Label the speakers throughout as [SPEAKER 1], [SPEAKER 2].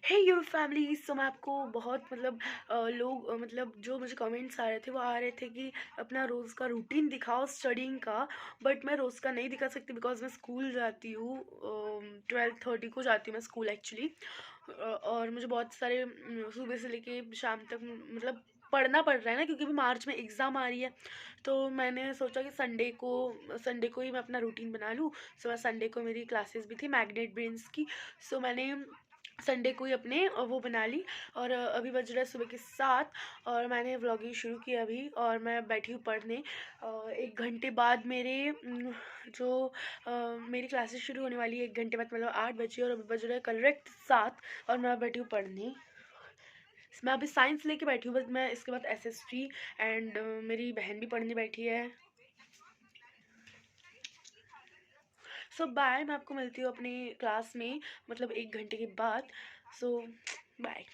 [SPEAKER 1] Hey your family. सो मैं आपको बहुत लोग मतलब जो मुझे कमेंट्स आ रहे थे वो आ रहे थे कि अपना रोज़ का रूटीन दिखाओ स्टडिंग का। बट मैं रोज़ का नहीं दिखा सकती बिकॉज मैं स्कूल जाती हूँ। 12:30 को जाती हूँ मैं स्कूल एक्चुअली। और मुझे बहुत सारे सुबह से लेके शाम तक मतलब पढ़ना पड़ रहा है ना, क्योंकि अभी मार्च में एग्ज़ाम आ रही है। तो मैंने सोचा कि संडे को ही मैं अपना रूटीन बना लूँ। सो मैं संडे को मेरी क्लासेस भी थी मैग्नेट ब्रेन्स की। सो मैंने संडे को ही अपने वो बना ली। और अभी बज रहा है सुबह के 7 और मैंने व्लॉगिंग शुरू की अभी और मैं बैठी हूँ पढ़ने। 1 घंटे बाद मेरी क्लासेस शुरू होने वाली है। 1 घंटे बाद मतलब 8 बजे और अभी बज रहा है करेक्ट 7 और मैं बैठी हूँ पढ़ने। मैं अभी साइंस लेके बैठी हूँ, बट मैं इसके बाद एसएसटी एंड मेरी बहन भी पढ़ने बैठी है। सो बाय, मैं आपको मिलती हूँ अपनी क्लास में मतलब 1 घंटे के बाद। So bye.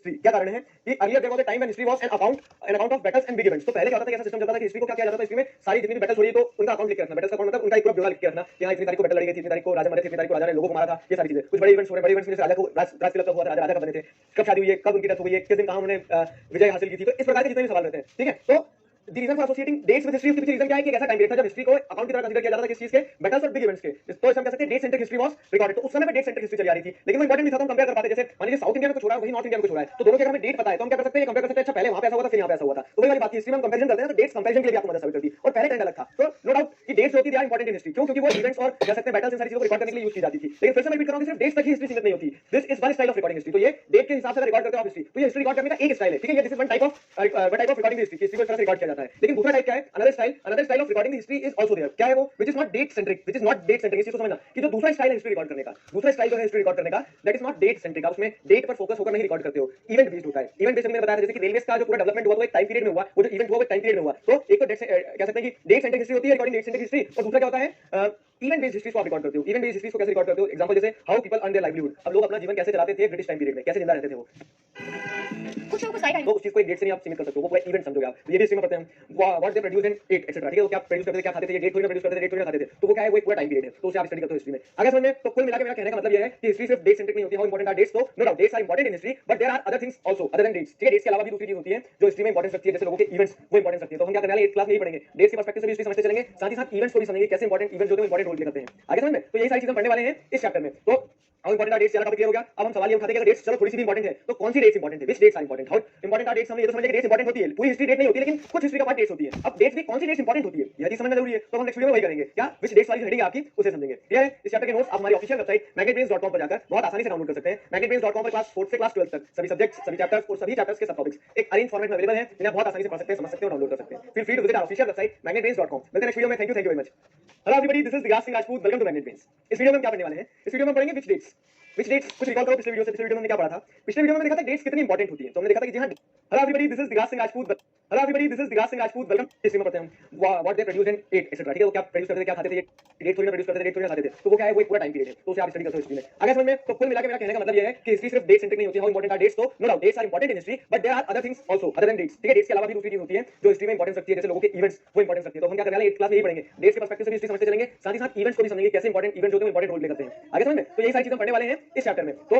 [SPEAKER 2] क्या कारण है कि earlier there was a time when history was an account of battles and big events. तो पहले क्या होता था कि ऐसा सिस्टम चलता था कि हिस्ट्री को क्या किया जाता था, हिस्ट्री में सारी जितनी भी बैटल्स हो रही है तो उनका अकाउंट लिख के रखना। बैटल्स का अकाउंट मतलब उनका एक पूरा ब्यौरा लिख के रखना कि हां इतनी तारीख को बैटल लड़ी गई थी, इतनी तारीख को राजा मरे थे, इतनी तारीख को राजा ने लोगों को मारा था, ये सारी चीजें। कुछ बड़े इवेंट्स हो रहे हैं, बड़े इवेंट्स में जैसे राजा को राज तिलक कब हुआ था, राजा राजा कब बने थे, कब शादी हुई है, कब उनकी डेथ हुई है, किस दिन कहां उन्होंने विजय हासिल की थी। तो इस प्रकार के जितने भी सवाल रहते हैं, ठीक है। तो the reason for associating dates with history, उसके पीछे रीजन क्या है कि एक ऐसा टाइम पीरियड था जब हिस्ट्री को अकाउंट की तरह कंसीडर किया जाता था किस चीज के, बैटल्स और बिग इवेंट्स के। तो इसे हम कह सकते हैं date centric history was recorded. तो उस समय पे डेट सेंट्रिक हिस्ट्री चली आ रही थी, लेकिन वो इंपॉर्टेंट नहीं था। तो हम कंपेयर कर पाते, जैसे मान लीजिए साउथ इंडिया में कुछ हो रहा है, वही नॉर्थ इंडिया में कुछ हो रहा है, तो दोनों के अगर हमें डेट पता है तो हम क्या कर सकते हैं, कंपेयर कर सकते हैं। अच्छा पहले वहां पे ऐसा हुआ था, फिर यहाँ पे ऐसा हुआ था। तो वही वाली बात थी, हिस्ट्री में हम कंपैरिजन करते हैं तो डेट्स कंपैरिजन के लिए भी आपको मदद साबित करती है। और पहले ट्रेंड अलग था। तो नो डाउट कि डेट्स होती है इंपॉर्टेंट इन हिस्ट्री, क्यों? क्योंकि वो इवेंट्स और कह सकते हैं बैटल्स इन सारी चीजों को रिकॉर्ड करने के लिए यूज की जाती थी। लेकिन फिर से मैं रिपीट कर रहा हूं कि सिर्फ डेट्स तक ही हिस्ट्री सीमित नहीं होती। This is one style of recording history. तो ये डेट के हिसाब से अगर रिकॉर्ड करते हो आप हिस्ट्री, तो ये हिस्ट्री रिकॉर्ड करने का एक स्टाइल है, ठीक है। ये this is one type of recording history, history को इस तरह से रिकॉर्ड किया जाता है। लेकिन दूसरा टाइप क्या है, another style of recording history is also there. क्या है वो? Which is not date centric, which is not date centric. इस चीज को समझना कि जो दूसरा स्टाइल है हिस्ट्री रिकॉर्ड करने का, दूसरा स्टाइल जो है हिस्ट्री रिकॉर्ड करने का, that is not date centric. आप उसमें डेट पर फोकस होकर नहीं रिकॉर्ड करते हो, इवेंट बेस्ड होता है। इवेंट बेस्ड मैंने बताया था, जैसे कि रेलवे का जो पूरा डेवलपमेंट हुआ वो एक टाइम पीरियड में हुआ, वो जो इवेंट हुआ वो एक टाइम पीरियड में हुआ। तो एक तो कह सकते हैं कि डेट सेंट्रिक हिस्ट्री होती है, रिकॉर्डिंग डेट सेंट्रिक हिस्ट्री। और दूसरा क्या होता है, इवेंट बेस्ड हिस्ट्री को आप रिकॉर्ड करते हो। इवेंट बेस्ड हिस्ट्री को कैसे रिकॉर्ड करते हो? एग्जांपल जैसे how people earn their livelihood. अब लोग अपना जीवन कैसे चलाते थे ब्रिटिश टाइम पीरियड में, कैसे जिंदा रहते थे वो, कुछ लोगों को साइड तो उस चीज को एक डेट से नहीं आप सीमित कर सकते हो, वो पूरा इवेंट समझोगे आप। तो ये भी हिस्ट्री में पढ़ते हैं what they produce and et etcetera, ठीक है। वो क्या प्रोड्यूस करते थे, क्या खाते थे, ये डेट थोड़ी ना प्रोड्यूस करते थे, डेट थोड़ी ना खाते थे। तो वो क्या है, वो एक पूरा टाइम पीरियड है। तो उसे आप स्टडी करते हो हिस्ट्री में। आगे समझ में? तो कुल मिलाकर मेरा कहने का मतलब ये है कि हिस्ट्री सिर्फ डेट सेंट्रिक नहीं होती। How important are dates? तो no doubt dates are important in history, but there are other things also other than dates, ठीक है। डेट्स के अलावा भी दूसरी चीज होती है जो हिस्ट्री में इंपॉर्टेंस रखती है, जैसे लोगों के इवेंट्स वो इंपॉर्टेंस रखती है। तो हम क्या करने वाले हैं, एक क्लास में ही पढ़ेंगे, डेट्स के पर्सपेक्टिव से भी हिस्ट्री समझते चलेंगे, साथ ही साथ इवेंट्स को भी समझेंगे, कैसे इंपॉर्टेंट इवेंट्स जो इंपॉर्टेंट रोल प्ले करते हैं। आगे समझ में? तो यही सारी चीजें पढ़ने वाले हैं इस चैप्टर में। तो हाउ इंपॉर्टेंट आर डेट्स, यार टॉपिक क्लियर हो गया। अब हम सवाल ये उठाते हैं कि डेट्स चलो थोड़ी सी भी इंपॉर्टेंट है तो कौन सी डेट्स इंपॉर्टेंट है, which dates are important. How important are dates, हमने ये तो समझ लिया कि डेट्स इंपॉर्टेंट होती है, पूरी हिस्ट्री डेट नहीं होती, लेकिन कुछ हिस्ट्री का पार्ट डेट्स होती है। अब डेट्स भी कौन सी डेट्स इंपॉर्टेंट होती है यह चीज समझना जरूरी है। तो हम नेक्स्ट वीडियो में वही करेंगे, क्या विच डेट्स वाली हेडिंग आपकी उसे समझेंगे, ठीक है। इस चैप्टर के नोट्स आप हमारी ऑफिशियल वेबसाइट magnetbrains.com पर जाकर बहुत आसानी से डाउनलोड कर सकते हैं। magnetbrains.com पर क्लास 4 से क्लास 12 तक सभी सब्जेक्ट्स, सभी चैप्टर्स और सभी चैप्टर्स के सब टॉपिक्स एक अरेंज फॉर्मेट में अवेलेबल हैं, जिन्हें आप बहुत आसानी से पढ़ सकते हैं, समझ सकते हैं और डाउनलोड कर सकते हैं। Feel free to visit our official website magnetbrains.com। मिलते हैं नेक्स्ट वीडियो में। Thank you very much. Hello everybody, this is Dheeraj Singh Rajput, welcome to Magnet Brains. इस वीडियो में हम क्या पढ़ने वाले हैं, इस वीडियो में पढ़ेंगे विच डेट्स कुछ रिकॉल करो पिछले वीडियो से। पिछले वीडियो में हमने क्या पढ़ा था? पिछले वीडियो में हमने देखा था डेट्स कितनी इंपॉर्टेंट होती है। तो हमने देखा था कि जी हां, hello everybody, this is Dheeraj Singh Rajput, hello everybody, this is Dheeraj Singh Rajput, welcome. History में पढ़ते हैं हम what they produce and et etcetera, ठीक है। वो क्या प्रोड्यूस करते थे, क्या खाते थे, ये डेट थोड़ी ना प्रोड्यूस करते थे, डेट थोड़ी ना खाते थे। तो वो क्या है, वो एक पूरा टाइम पीरियड है। तो उसे आप स्टडी करते हो हिस्ट्री में। आगे समझ में? तो कुल मिलाकर मेरा कहने का मतलब ये है कि हिस्ट्री सिर्फ डेट सेंट्रिक नहीं होती। How important are dates? तो no doubt dates are important in history, but there are other things also other than dates, ठीक है। डेट्स के अलावा भी दूसरी चीज होती है जो हिस्ट्री में इंपॉर्टेंस रखती है, जैसे लोगों के इवेंट्स वो इंपॉर्टेंस रखती है। तो हम क्या करने वाले हैं, एक क्लास में यही पढ़ेंगे, डेट्स के पर्सपेक्टिव से भी हिस्ट्री समझते चलेंगे, साथ ही साथ इवेंट्स को भी समझेंगे, कैसे इंपॉर्टेंट इवेंट्स होते हैं, इंपॉर्टेंट रोल प्ले करते हैं। आगे समझ में? तो यही सारी चीजें पढ़ने वाले हैं इस चैप्टर में। तो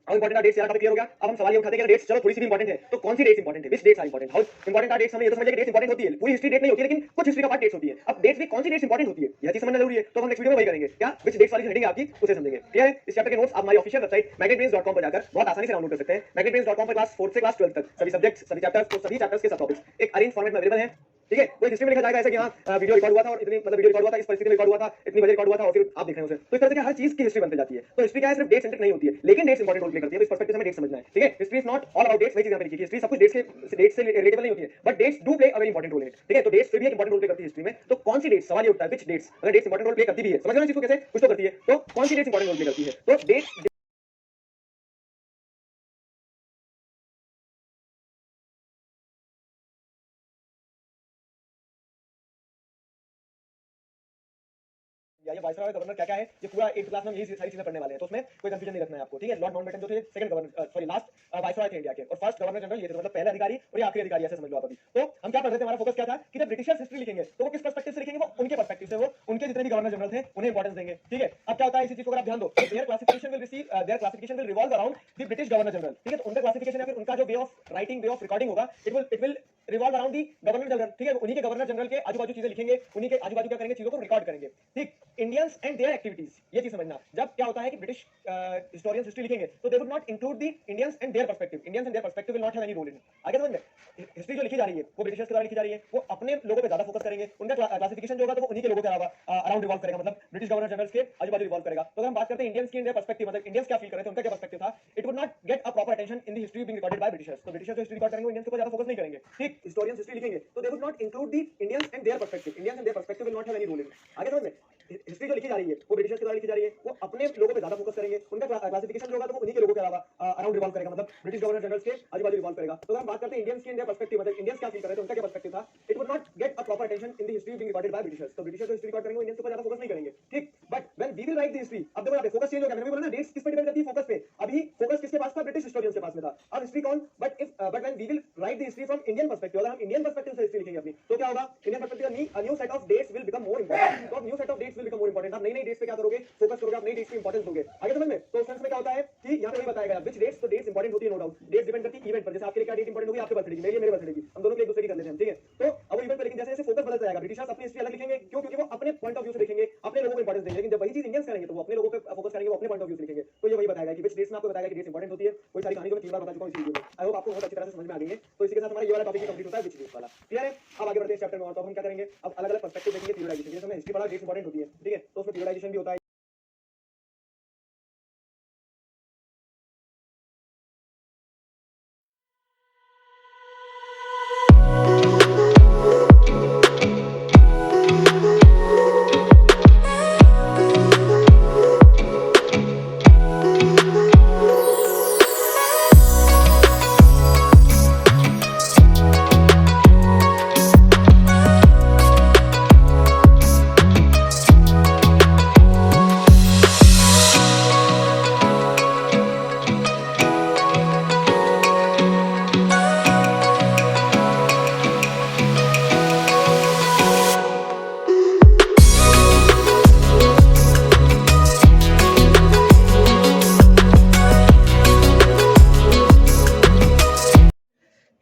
[SPEAKER 2] हाउ इंपॉर्टेंट आर डेट्स, यार टॉपिक क्लियर हो गया। अब हम सवाल ये उठाते हैं कि डेट्स चलो थोड़ी सी भी इंपॉर्टेंट है तो कौन सी डेट्स इंपॉर्टेंट है, which dates are important. How important are dates, हमने ये तो समझ लिया कि डेट्स इंपॉर्टेंट होती है, पूरी हिस्ट्री डेट नहीं होती है, लेकिन कुछ हिस्ट्री का पार्ट डेट्स होती है। अब डेट्स भी कौन सी डेट्स इंपॉर्टेंट होती है यह चीज समझना जरूरी है। तो हम नेक्स्ट वीडियो में वही करेंगे, क्या विच डेट्स वाली हेडिंग है आपकी उसे समझेंगे, ठीक है। इस चैप्टर के नोट्स आप हमारी ऑफिशियल वेबसाइट magnetbrains.com पर जाकर बहुत आसानी से डाउनलोड कर सकते हैं। magnetbrains.com पर क्लास 4 से क्लास 12 तक सभी सब्जेक्ट्स, सभी चैप्टर्स और सभी चैप्टर्स के सब टॉपिक्स एक अरेंज फॉर्मेट में अवेलेबल हैं, ठीक है। कोई हिस्ट्री में लिखा जाएगा ऐसे कि हाँ वीडियो रिकॉर्ड हुआ था और इतनी मतलब वीडियो रिकॉर्ड हुआ था, इस परिस्थिति में रिकॉर्ड हुआ था, इतनी बजे रिकॉर्ड हुआ था और फिर आप देख रहे हो उसे। तो इस तरह से हर चीज की हिस्ट्री बनती जाती है। तो हिस्ट्री क्या है, सिर्फ डेट सेंट्रिक नहीं होती है, लेकिन डेट्स इंपॉर्टेंट रोल प्ले करती है। तो इस पर्सपेक्टिव से हमें डेट समझना है, ठीक है। History is not all about dates, वही चीज यहां पे लिखी है। हिस्ट्री सब कुछ डेट्स से रिलेटेबल नहीं होती है, but dates do play a very important role in it, ठीक है। तो डेट्स फिर भी एक इंपॉर्टेंट रोल प्ले करती है हिस्ट्री में। तो कौन सी डेट्स, सवाल ये उठता है विच डेट्स, अगर डेट्स इंपॉर्टेंट रोल प्ले करती भी है, समझ रहे हो चीज को कैसे, कुछ तो करती है, तो कौन सी डेट्स इंपॉर्टेंट रोल प्ले करती है। तो डेट्स ये वाइसरॉय गवर्नर क्या क्या है, ये पूरा 8th क्लास में यही सारी चीजें पढ़ने वाले हैं, तो उसमें कोई कंफ्यूजन नहीं रखना है आपको, ठीक है। लॉर्ड माउंटबेटन जो थे second governor, sorry last viceroy थे इंडिया के, और फर्स्ट गवर्नर जनरल ये थे, मतलब पहले अधिकारी और ये आखिरी अधिकारी, ऐसे समझ लो आप अभी। तो हम क्या पढ़ रहे थे, हमारा फोकस क्या था कि जब ब्रिटिशर्स हिस्ट्री लिखेंगे तो वो किस पर्सपेक्टिव से लिखेंगे, वो उनके पर्सपेक्टिव से, वो उनके जितने भी गवर्नर जनरल थे उन्हें इंपॉर्टेंस देंगे, ठीक है। अब क्या होता है, इसी चीज को अगर आप ध्यान दो, their classification will revolve around the British Governor General, ठीक है। तो उनका क्लासिफिकेशन या फिर उनका जो way of writing, way of recording होगा, it will revolve around the Governor General, ठीक है। उन्हीं के गवर्नर जनरल के आजू बाजू चीजें लिखेंगे, उन्हीं के आजू बाजू क्या करेंगे, चीजों को रिकॉर्ड करेंगे, ठीक। इंडियंस एंड देयर एक्टिविटीज, ये चीज समझना। जब क्या होता है कि ब्रिटिश हिस्टोरियंस हिस्ट्री लिखेंगे तो they would not include the Indians and their perspective, Indians and their perspective will not have any role in. आगे समझ में, हिस्ट्री जो लिखी जा रही है वो ब्रिटिशर्स के द्वारा लिखी जा रही है, वो अपने लोगों पे ज्यादा फोकस करेंगे, उनका क्लासिफिकेशन जो होगा तो वो उन्हीं के लोगों के अलावा अराउंड रिवॉल्व करेगा, मतलब ब्रिटिश गवर्नर जनरल्स के आजू बाजू रिवॉल्व करेगा। तो अगर हम बात करते हैं इंडियंस की, इंडिया पर्सपेक्टिव, मतलब इंडियंस क्या फील कर रहे थे, उनका क्या पर्सपेक्टिव था, it would not get a proper attention in the history being recorded by Britishers. तो ब्रिटिशर्स जो हिस्ट्री रिकॉर्ड करेंगे, इंडियंस के ऊपर ज्यादा फोकस नहीं करेंगे, ठीक। हिस्टोरियंस हिस्ट्री लिखेंगे तो they would not include the Indians and their perspective, Indians and their perspective will not have any role in. आगे समझ में, हिस्ट्री जो लिखी जा रही है वो ब्रिटिशर्स के द्वारा लिखी जा रही है, वो अपने लोगों पे ज्यादा फोकस करेंगे, उनका क्लासिफिकेशन जो होगा तो वो उन्हीं के लोगों के अलावा अराउंड रिवॉल्व करेगा, मतलब ब्रिटिश गवर्नर जनरल्स के आजू बाजू रिवॉल्व करेगा। तो अगर हम बात करते हैं इंडियंस की, इंडिया पर्सपेक्टिव, मतलब इंडियंस क्या फील कर रहे थे, उनका क्या पर्सपेक्टिव था, it would not get a proper attention in the history being recorded by Britishers. तो ब्रिटिशर्स जो हिस्ट्री रिकॉर्ड करेंगे, इंडियंस के ऊपर ज्यादा फोकस नहीं करेंगे, ठीक। But when we will write the history, अब देखो यहाँ पे फोकस चेंज हो गया, मैंने बोला ना डेट्स किस पे डिपेंड करती है, फोकस पे। अभी फोकस किसके पास था, ब्रिटिश हिस्टोरियंस के पास में था, अब हिस्ट्री कौन, but when we will write the history from Indian perspective, अगर हम इंडियन पर्सपेक्टिव से हिस्ट्री लिखेंगे अपनी, तो क्या होगा, Indian perspective a new set of dates will become more important. तो new set of dates will become more important, आप नई नई डेट्स पे क्या करोगे, फोकस करोगे, आप नई डेट्स की इंपॉर्टेंस दोगे। आगे समझ में, तो सेंस में क्या होता है कि यहाँ पे वही बताया गया, व्हिच डेट्स, तो डेट्स इंपॉर्टेंट होती है, नो डाउट, डेट्स डिपेंड करती है इवेंट पर। जैसे आपके लिए क्या डेट इंपॉर्टेंट होगी, आपके बर्थडे की, मेरे लिए मेरे बर्थडे की, हम दोनों के एक दूसरे की कर लेते हैं, ठीक है। तो अब वो इवेंट पर, लेकिन जैसे जैसे फोकस बदलता जाएगा, ब्रिटिशर्स अपनी हिस्ट्री अलग लिखेंगे, क्यों, क्योंकि वो अपने पॉइंट ऑफ व्यू से लिखेंगे, अपने लोगों को इंपॉर्टेंस देंगे। लेकिन जब वही चीज इंडियंस करेंगे तो वो अपने लोगों पे फोकस करेंगे, वो अपने पॉइंट ऑफ व्यू से लिखेंगे। तो ये वही बताएगा कि व्हिच डेट्स में आपको बताएगा कि डेट्स इंपॉर्टेंट होती है, कोई सारी कहानी को मैं 3 बार बता चुका हूं इस वीडियो में। आई होप आपको बहुत अच्छी तरह से समझ में आ गई है। तो इसी के साथ हमारा ये वाला टॉपिक कंप्लीट होता है, व्हिच डेट्स वाला, क्लियर है। अब आगे बढ़ते हैं इस चैप्टर में, और तो हम क्या करेंगे, अब अलग अलग पर्सपेक्टिव देखेंगे पीरियडाइजेशन, जैसे हमने हिस्ट्री पढ़ा, डेट्स इंपॉर्टेंट होती है, ठीक है, तो उसमें पीरियडाइजेशन भी होता है।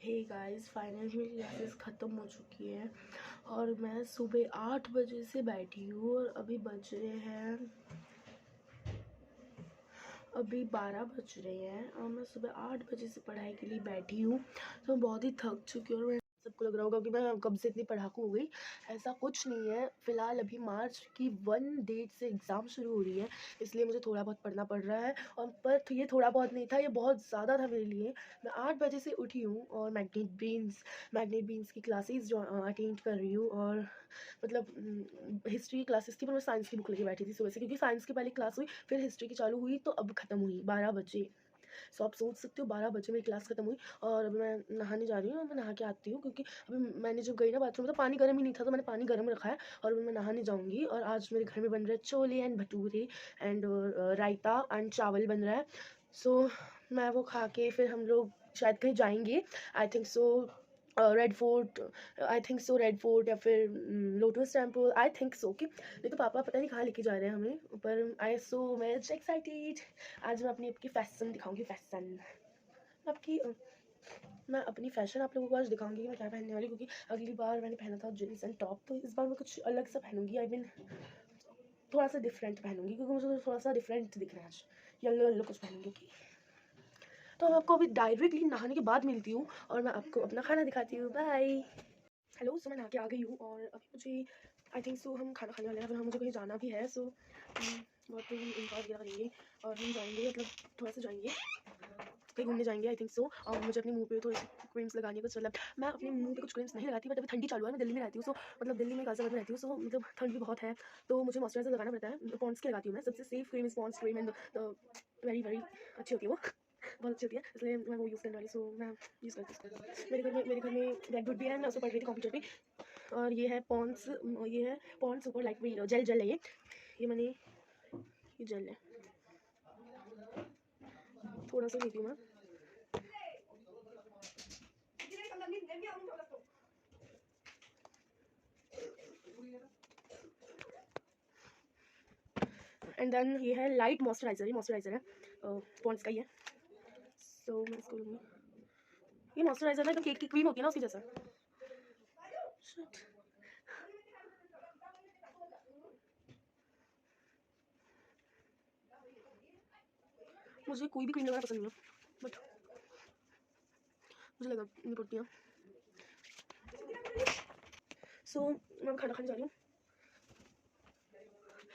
[SPEAKER 1] हे गाइस, फाइनली मेरी क्लासेस ख़त्म हो चुकी है और मैं सुबह 8 बजे से बैठी हूँ और अभी बज रहे हैं, अभी 12 बज रहे हैं और मैं सुबह 8 बजे से पढ़ाई के लिए बैठी हूँ। तो मैं बहुत ही थक चुकी हूँ और मैं सबको लग रहा होगा कि मैं कब से इतनी पढ़ाकू हो गई। ऐसा कुछ नहीं है, फ़िलहाल अभी मार्च की 1 डेट से एग्ज़ाम शुरू हो रही है, इसलिए मुझे थोड़ा बहुत पढ़ना पड़ रहा है। और पर तो ये थोड़ा बहुत नहीं था, ये बहुत ज़्यादा था मेरे लिए। मैं 8 बजे से उठी हूँ और मैग्नेट बीन्स की क्लासेस जो अटेंड कर रही हूँ। और मतलब हिस्ट्री की क्लासेस थी, पर मैं साइंस की बुक लेके बैठी थी सुबह से, क्योंकि साइंस की पहले क्लास हुई, फिर हिस्ट्री की चालू हुई, तो अब ख़त्म हुई 12 बजे। सो आप सोच सकते हो 12 बजे मेरी क्लास ख़त्म हुई और अभी मैं नहाने जा रही हूँ। मैं नहा के आती हूँ, क्योंकि अभी मैंने जब गई ना बाथरूम, तो पानी गर्म ही नहीं था, तो मैंने पानी गर्म रखा है और अभी मैं नहाने जाऊँगी। और आज मेरे घर में बन रहा है chole and bhature and raita and चावल बन रहा है। सो मैं वो खा के फिर हम लोग शायद कहीं जाएंगे, I think so red fort, red fort या फिर lotus temple, I think so. कि नहीं तो पापा पता नहीं कहाँ लेके जा रहे हैं हमें, पर आई सो मच एक्साइटेड। आज मैं अपनी आपकी फैशन दिखाऊंगी, मैं अपनी फैशन आप लोगों को आज दिखाऊंगी कि मैं क्या पहनने वाली, क्योंकि अगली बार मैंने पहना था जीन्स एंड टॉप, तो इस बार मैं कुछ अलग सा पहनूंगी। आई मीन थोड़ा सा डिफरेंट पहनूंगी, क्योंकि मुझे थोड़ा सा डिफरेंट दिख रहा है आज। येलो येलो कुछ पहनूंगी कि तो मैं आपको अभी डायरेक्टली नहाने के बाद मिलती हूँ और मैं आपको अपना खाना दिखाती हूँ। बाय। हेलो, सो मैं नहा के आ गई हूँ और अभी मुझे आई थिंक सो हम खाना खाने वाले हैं, फिर हम मुझे कहीं जाना भी है। सो बहुत ही इंजॉय वगैरह करेंगे और हम जाएंगे, मतलब थोड़ा सा जाएंगे, कहीं घूमने जाएंगे आई थिंक सो। और मुझे अपने मुंह पे थोड़ी सी क्रीम्स लगानी है कुछ, मतलब मैं अपने मुंह पे कुछ क्रीम्स नहीं लगाती, बट अभी ठंडी चालू है, मैं दिल्ली में रहती हूँ। सो मतलब दिल्ली में गाजियाबाद में रहती हूँ, सो मतलब ठंड भी बहुत है, तो मुझे मॉइस्चराइजर लगाना पड़ता है। पॉन्ड्स की लगाती हूँ मैं, सबसे safe cream is Pond's cream and very very अच्छी होती है वो, बहुत अच्छी होती है, इसलिए मैं वो यूज़ करने वाली। सो मैं यूज़ करती हूँ। मेरे घर में रेडवुड भी है, मैं उसको पढ़ रही थी कंप्यूटर पे। और ये है पॉन्ड्स सुपर लाइट जेल है ये, ये मैंने ये जेल है, थोड़ा सा लेती हूँ मैं। एंड देन ये है लाइट मॉइस्चराइजर, ये मॉइस्चराइजर है पॉन्ड्स का ही है। सो मैं इसको लूँगी। ये मॉइस्चराइजर ना एकदम केक की क्रीम होती है ना उसकी जैसा। मुझे कोई भी क्रीम लगाना पसंद नहीं है, बट मुझे लगानी पड़ती है। सो मैं खाना खाने जा रही हूँ।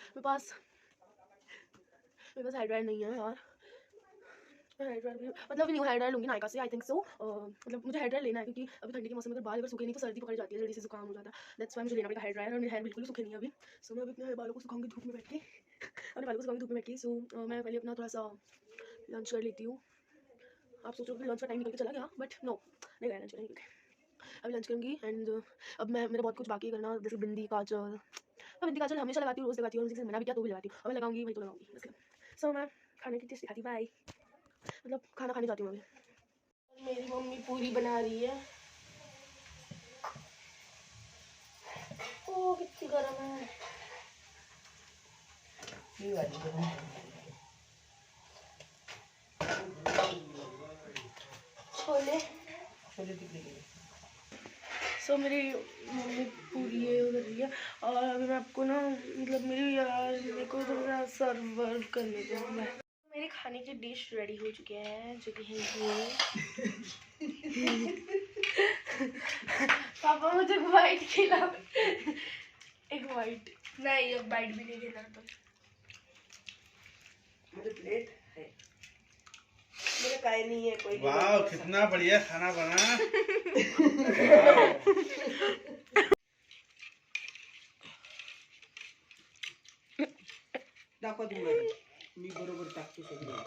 [SPEAKER 1] मेरे पास हेयर ड्रायर नहीं है यार, हेयर ड्रायर भी मतलब न्यू हेयर ड्रायर लूँगी नायका से, आई थिंक सो। मतलब मुझे हेयर ड्रायर लेना है क्योंकि अभी ठंडी के मौसम में अगर बाल अगर सूखे नहीं तो सर्दी पकड़ जाती है, जल्दी से जुकाम हो जाता है। दैट्स वाई मुझे लेना पड़ेगा हेयर ड्रायर, और मेरे हेयर बिल्कुल सूखे नहीं है अभी। सो मैं अभी अपने बालों को सुखाऊंगी धूप में बैठ के, अपने बालों को सुखाऊंगी धूप में बैठ के। सो मैं पहले अपना थोड़ा सा लंच कर लेती हूँ। आप सोचो कि लंच का टाइम निकल के चला गया, बट नो नहीं गया लंच करने, क्योंकि अभी लंच करूँगी। एंड अब मैं मेरा बहुत कुछ बाकी है करना, जैसे बिंदी काजल। मैं बिंदी काजल हमेशा लगाती हूँ, रोज़ लगाती हूँ, किसी से मना भी किया तो भी लगाती हूँ, अब मैं लगाऊंगी वही तो लगाऊंगी इसलिए। सो मैं खाने की टेस्ट दिखाती, बाय। मतलब खाना खाने जाती हूँ अभी। मेरी मम्मी पूरी बना रही है। ओ कितनी गर्म है। छोले सो मेरी मम्मी पूरी है उधर रही है, और अभी मैं आपको ना मतलब मेरे को थोड़ा सर्व करने दो। मेरे खाने की डिश रेडी हो चुकी है, जो कि है ये। पापा मुझे वाइट खिला, एक वाइट नहीं, अब वाइट भी नहीं खिला तो
[SPEAKER 3] मुझे प्लेट है, मेरे काय नहीं है कोई।
[SPEAKER 4] वाह कितना बढ़िया खाना बना।
[SPEAKER 3] दाखवा दूंगा मी बरोबर टाकतो सगळं।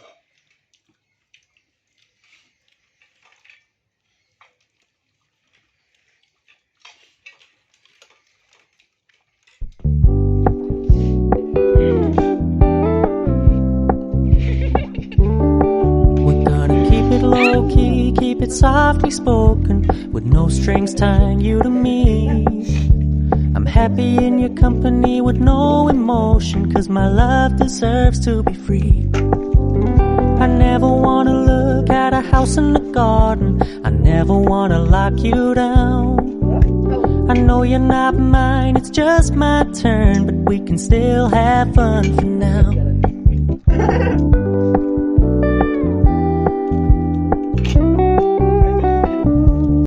[SPEAKER 5] Keep it softly spoken, with no strings tying you to me. I'm happy in your company with no emotion, 'cause my love deserves to be free. I never wanna look at a house in the garden, I never wanna lock you down. I know you're not mine, it's just my turn, but we can still have fun for now.